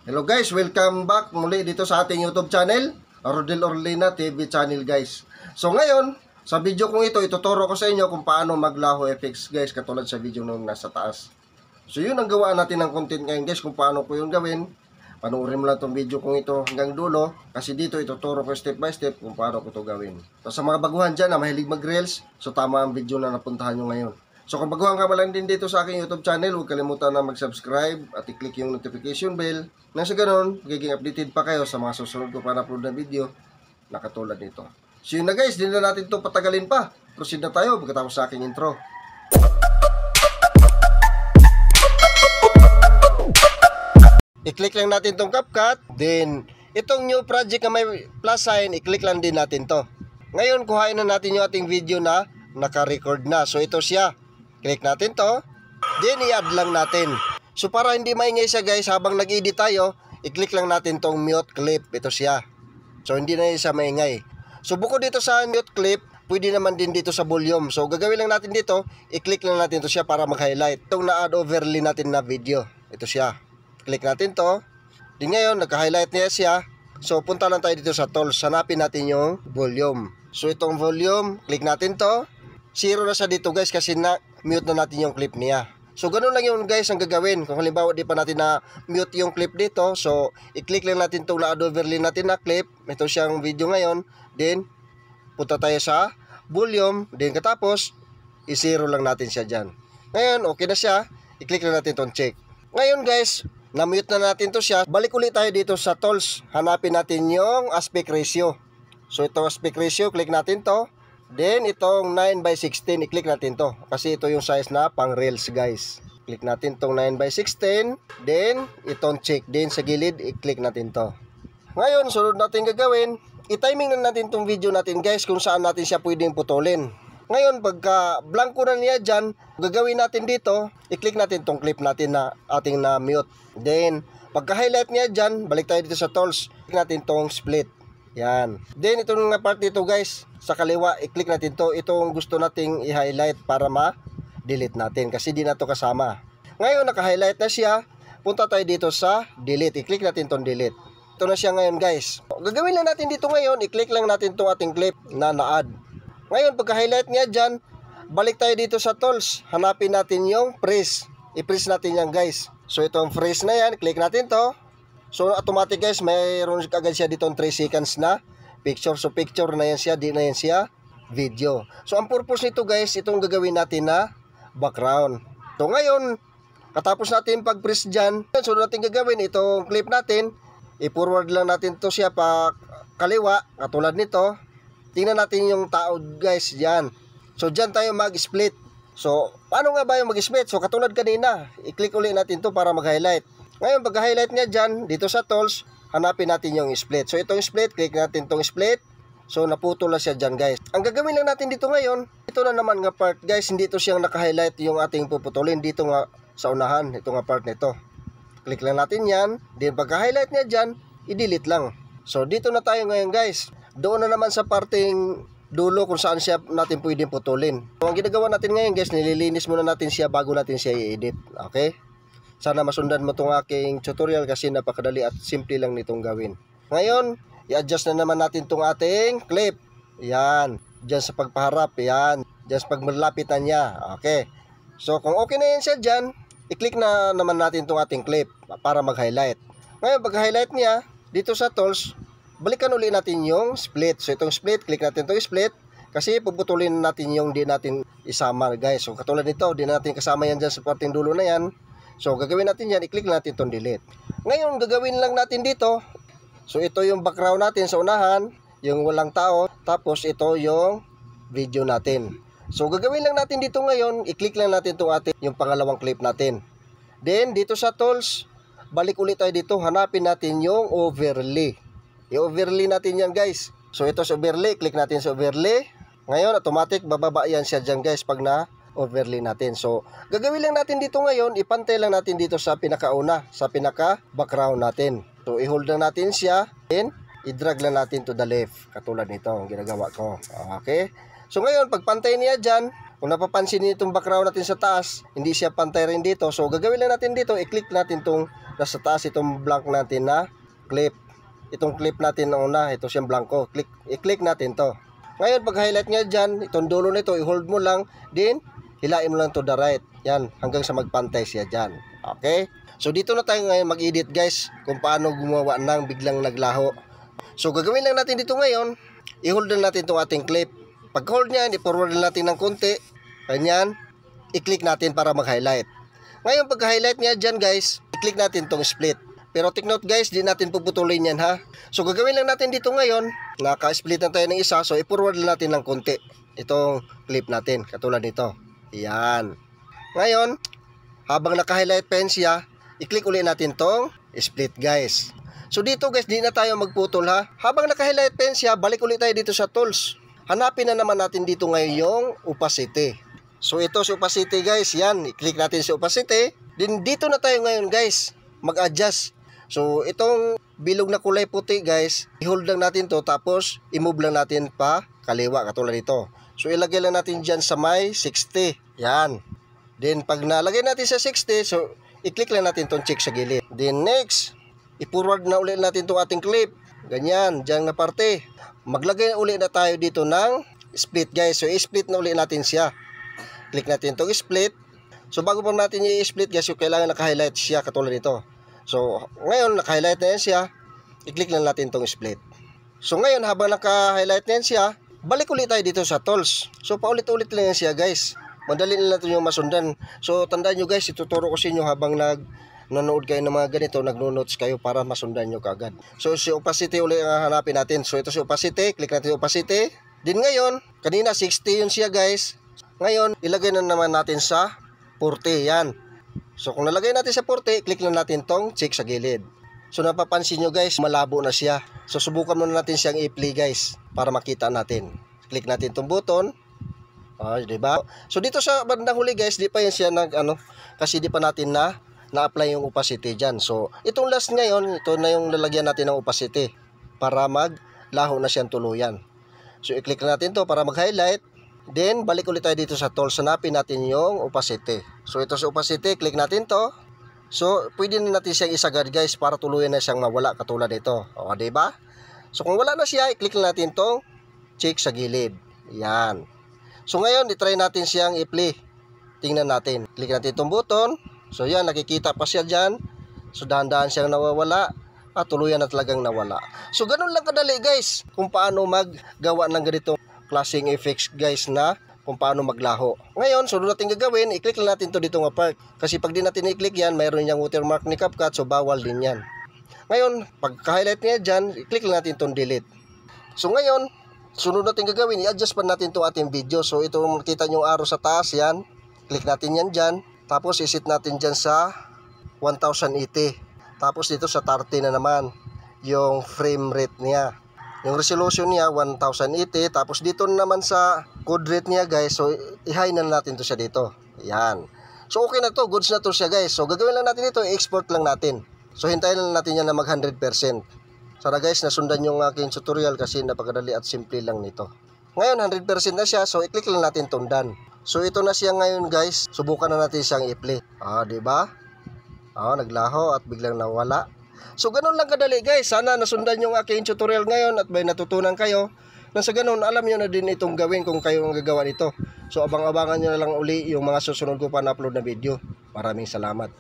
Hello guys, welcome back muli dito sa ating YouTube channel, Rodel Orlina TV channel guys. So ngayon, sa video kong ito, ituturo ko sa inyo kung paano maglaho effects guys, katulad sa video nung nasa taas. So yun ang gawaan natin ng content ngayon guys, kung paano ko yun gawin. Panoorin mo lang itong video kong ito hanggang dulo, kasi dito ituturo ko step by step kung paano ko ito gawin. So sa mga baguhan dyan na mahilig mag-reels, so tama ang video na napuntahan nyo ngayon. So kung baguhan ka lang din dito sa aking YouTube channel, huwag kalimutan na mag-subscribe at i-click yung notification bell. Nang sa ganun, magiging updated pa kayo sa mga susunod ko para upload na video na katulad nito. So yun na guys, hindi na natin ito patagalin pa. Proceed na tayo pagkatapos sa aking intro. I-click lang natin itong CapCut. Then, itong new project na may plus sign, i-click lang din natin to. Ngayon, kuhain na natin yung ating video na naka-record na. So ito siya. Click natin to, then i-add lang natin. So para hindi maingay siya guys, habang nag-edit tayo, i-click lang natin tong mute clip. Ito siya. So hindi na siya maingay. So bukod dito sa mute clip, pwede naman din dito sa volume. So gagawin lang natin dito, i-click lang natin to siya para mag-highlight. Itong na-add overlay natin na video. Ito siya. Click natin to. Di ngayon, nagka-highlight niya siya. So punta lang tayo dito sa tools. Hanapin natin yung volume. So itong volume, click natin to. Zero na siya dito guys kasi na-mute na natin yung clip niya. So ganun lang yun guys ang gagawin. Kung halimbawa di pa natin na-mute yung clip dito, so i-click lang natin itong na-add overlay natin na clip. Ito siyang video ngayon. Then, punta tayo sa volume. Then katapos, i-zero lang natin siya dyan. Ngayon, okay na siya. I-click lang natin itong check. Ngayon guys, na-mute na natin to siya. Balik ulit tayo dito sa tools. Hanapin natin yung aspect ratio. So itong aspect ratio, click natin to. Then itong 9:16, i-click natin to. Kasi ito yung size na pang reels guys. Click natin itong 9:16. Then itong check din sa gilid, i-click natin to. Ngayon, sunod natin gagawin, i-timing na natin itong video natin guys kung saan natin siya pwedeng putulin. Ngayon, pagka blanco na niya dyan, gagawin natin dito, i-click natin itong clip natin na ating na-mute. Then, pagka-highlight niya dyan, balik tayo dito sa tools, click natin itong split. Yan. Then, itong nga part dito guys, sa kaliwa, i-click natin to. Itong gusto nating i-highlight para ma-delete natin kasi di na to kasama. Ngayon, naka-highlight na siya. Punta tayo dito sa delete. I-click natin tong delete. Ito na siya ngayon guys. Gagawin lang natin dito ngayon, i-click lang natin tong ating clip na na-add. Ngayon, pagka-highlight niya dyan, balik tayo dito sa tools. Hanapin natin yung freeze. I-freeze natin yan guys. So, itong freeze na yan, click natin to. So automatic guys, mayroon agad siya dito 3 seconds na picture. So picture na yan siya, di na yan siya video. So ang purpose nito guys, itong gagawin natin na background. So ngayon, katapos natin pag-press dyan, so natin gagawin itong clip natin, i-forward lang natin to siya pa kaliwa, katulad nito. Tingnan natin yung tao guys dyan. So dyan tayo mag-split. So paano nga ba yung mag-split? So katulad kanina, i-click ulit natin to para mag-highlight. Ngayon, pag-highlight niya dyan, dito sa tools, hanapin natin yung split. So, itong split, click natin itong split. So, naputol na siya dyan, guys. Ang gagawin lang natin dito ngayon, ito na naman nga part, guys, hindi ito siyang naka-highlight yung ating puputulin. Dito nga sa unahan, ito nga part nito. Click lang natin yan. Then, pagka-highlight niya dyan, i-delete lang. So, dito na tayo ngayon, guys. Doon na naman sa parting dulo kung saan siya natin pwedeng putulin. So, ang ginagawa natin ngayon, guys, nililinis muna natin siya bago natin siya i-edit. Okay? Sana masundan mo itong aking tutorial kasi napakadali at simple lang nitong gawin. Ngayon, i-adjust na naman natin itong ating clip. Yan. Diyan sa pagpaharap. Yan. Diyan sa pagmalapitan niya. Okay. So, kung okay na yan siya dyan, i-click na naman natin itong ating clip para mag-highlight. Ngayon, pag-highlight niya, dito sa tools, balikan ulit natin yung split. So, itong split, click natin itong split. Kasi puputulin natin yung di natin isama guys. So, katulad nito, di natin kasama yan dyan sa parting dulo na yan. So, gagawin natin yan, i-click natin itong delete. Ngayon, gagawin lang natin dito. So, ito yung background natin sa unahan, yung walang tao. Tapos, ito yung video natin. So, gagawin lang natin dito ngayon, i-click lang natin itong ating, yung pangalawang clip natin. Then, dito sa tools, balik ulit tayo dito, hanapin natin yung overlay. I-overlay natin yan, guys. So, ito sa overlay, click natin sa overlay. Ngayon, automatic, bababa yan siya dyan, guys, pag na-overlay natin. So, gagawin lang natin dito ngayon, ipantay lang natin dito sa pinakauna, sa pinaka-background natin. So, i-hold lang natin siya, then, i-drag lang natin to the left, katulad nito, ang ginagawa ko. Okay? So, ngayon, pagpantay niya dyan, Kung napapansin niyo itong background natin sa taas, hindi siya pantay rin dito. So gagawin lang natin dito, i-click natin itong nasa taas, itong blank natin na clip. Itong clip natin na una, ito siyang blanco. I-click natin to. Ngayon, pag highlight nga dyan, itong dulo nito, i-hold mo lang, din, hilain mo lang to the right. Yan, hanggang sa magpantay siya dyan. Okay? So dito na tayo ngayon mag-edit guys, kung paano gumawa ng biglang naglaho. So gagawin lang natin dito ngayon, i-hold na natin itong ating clip. Pag hold niyan, i-forward na natin ng konti. Ganyan, i-click natin para mag-highlight. Ngayon, pag-highlight niya dyan guys, i-click natin tong split. Pero take note guys, di natin puputulin yan ha. So gagawin lang natin dito ngayon, naka-split na tayo ng isa, so i-forward na natin ng konti itong clip natin, katulad nito. Yan. Ngayon, habang naka-highlight pen siya, i-click ulit natin tong split guys. So dito guys, di na tayo magputol ha. Habang naka-highlight pen siya, balik ulit tayo dito sa tools. Hanapin na naman natin dito ngayon yung opacity. So ito si opacity guys, yan, i-click natin si opacity. Then dito na tayo ngayon guys, mag-adjust. So itong bilog na kulay puti guys, i-hold lang natin to, tapos i-move lang natin pa kaliwa katulad nito. So ilagay lang natin dyan sa may 60, yan. Then pag nalagay natin sa 60, so i-click lang natin tong check sa gilid. Then next, i-forward na ulit natin tong ating clip. Ganyan, dyan na parte. Maglagay ulit na tayo dito ng split guys. So i-split na ulit natin siya. Click natin itong split. So bago pa natin i-split guys, so kailangan naka-highlight siya katulad nito. So ngayon naka-highlight na yan siya, i-click lang natin itong split. So ngayon habang naka-highlight na yan siya, balik ulit tayo dito sa tools. So paulit-ulit lang yan siya guys. Madali na natin yung masundan. So tandaan nyo guys, ituturo ko sa inyo habang nanonood kayo ng mga ganito, nagno-notes kayo para masundan nyo kaagad. So si opacity ulit ang hanapin natin. So ito si opacity, click natin opacity. Din ngayon, kanina 60 yun siya guys. Ngayon, ilagay na naman natin sa 40, yan. So kung nalagay natin sa 40, click lang natin tong check sa gilid. So napapansin nyo guys, malabo na siya. So subukan muna natin siyang i-play guys, para makita natin. Click natin tong button. Diba? So dito sa bandang huli guys, di pa yan siya kasi di pa natin na-apply yung opacity dyan. So itong last ngayon, ito na yung lalagyan natin ng opacity para maglaho na siyang tuluyan. So i-click natin to para mag-highlight. Then, balik ulit tayo dito sa tools. Hanapin natin yung opacity. So, ito sa opacity. Click natin to. So, pwede na natin siyang isagad guys para tuluyan na siyang mawala katulad nito. O, diba? So, kung wala na siya, i-click lang natin tong check sa gilid. Yan. So, ngayon, i-try natin siyang i-play. Tingnan natin. Click natin itong button. So, yan. Nakikita pa siya dyan. So, dahan-dahan siyang nawawala. At tuluyan na talagang nawala. So, ganun lang kadali guys kung paano maggawa ng ganitong klaseng effects guys na kung paano maglaho. Ngayon, sunod natin gagawin, i-click lang natin to dito nga part. Kasi pag di natin i-click yan, mayroon niyang watermark ni CapCut, so bawal din yan. Ngayon, pagka-highlight niya dyan, i-click lang natin itong delete. So ngayon, sunod natin gagawin, i-adjust pa natin itong ating video. So ito, makita nyo yung arrow sa taas, yan. Click natin yan dyan. Tapos isit natin dyan sa 1080. Tapos dito sa 30 na naman, yung frame rate niya. Yung resolution niya 1080, tapos dito naman sa code rate niya guys, so i-high na natin to siya dito. Yan. So okay na to, goods na to siya guys. So gagawin lang natin ito, i-export lang natin. So hintayin lang natin yan na mag 100%. Sana guys, nasundan yung aking tutorial kasi napakadali at simple lang nito. Ngayon 100% na siya, so i-click lang natin tong done. So ito na siya ngayon guys, subukan na natin siyang i-play. Diba? Naglaho at biglang nawala. So ganun lang kadali guys, sana nasundan yung aking tutorial ngayon at may natutunan kayo. Nang sa ganun, alam nyo na din itong gawin kung kayo ang gagawa nito. So abang-abangan nyo na lang uli yung mga susunod ko pa na upload na video. Maraming salamat.